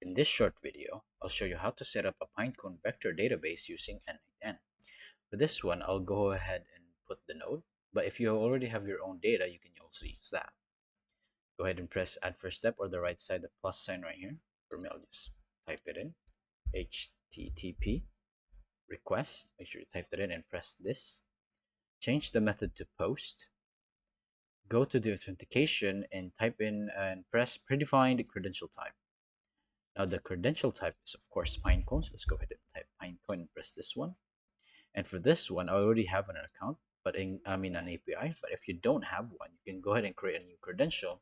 In this short video, I'll show you how to set up a Pinecone vector database using n8n. For this one, I'll go ahead and put the node, but if you already have your own data, you can also use that. Go ahead and press add first step or the right side, the plus sign right here. For me, I'll just type it in, HTTP request. Make sure you type it in and press this. Change the method to post. Go to the authentication and type in and press predefined credential type. Now the credential type is of course Pinecone, so let's go ahead and type Pinecone and press this one. And for this one, I already have an account, but an API. But if you don't have one, you can go ahead and create a new credential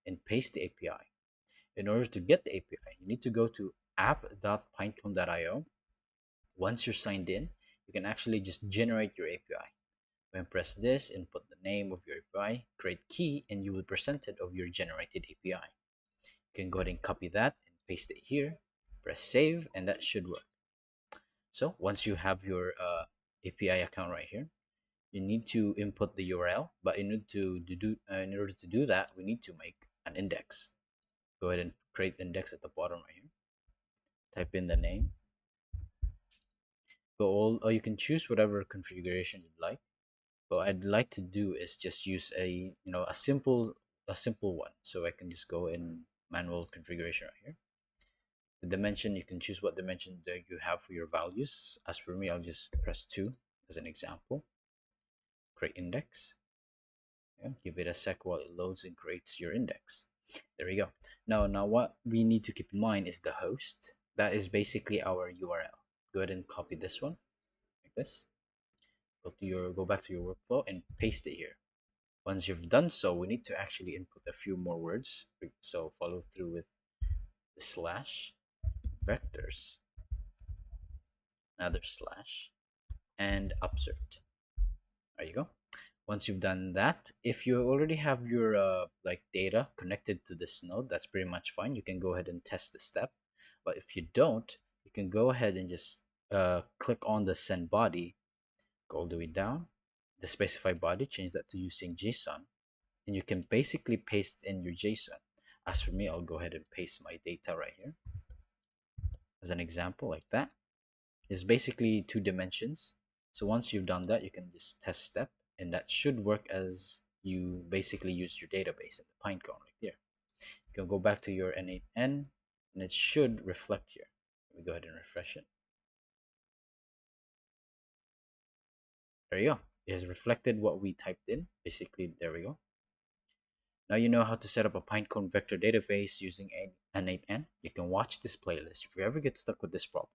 and paste the API. In order to get the API, you need to go to app.pinecone.io. Once you're signed in, you can actually just generate your API. When press this, input the name of your API, create key, and you will be presented of your generated API. You can go ahead and copy that and paste it here, press save, and that should work. So once you have your API account right here, you need to input the URL, but in order to do that, we need to make an index. Go ahead and create the index at the bottom right here. Type in the name. Or you can choose whatever configuration you'd like. What I'd like to do is just use a simple one. So I can just go in manual configuration right here. The dimension, you can choose what dimension that you have for your values. As for me, I'll just press 2 as an example. Create index. Yeah, give it a sec while it loads and creates your index. There we go. Now what we need to keep in mind is the host. That is basically our URL. Go ahead and copy this one like this. Go back to your workflow and paste it here. Once you've done so, we need to actually input a few more words. So follow through with the slash vectors, another slash, and upsert. There you go. Once you've done that, if you already have your data connected to this node, that's pretty much fine. You can go ahead and test the step. But if you don't, you can go ahead and just click on the send body, go all the way down, the specify body, change that to using JSON, and you can basically paste in your JSON. As for me, I'll go ahead and paste my data right here as an example like that. It's basically 2 dimensions. So once you've done that, you can just test step, and that should work as you basically use your database at the Pinecone right there. You can go back to your n8n and it should reflect here. Let me go ahead and refresh it. There you go. It has reflected what we typed in. Basically, there we go. Now you know how to set up a Pinecone vector database using n8n. You can watch this playlist if you ever get stuck with this problem.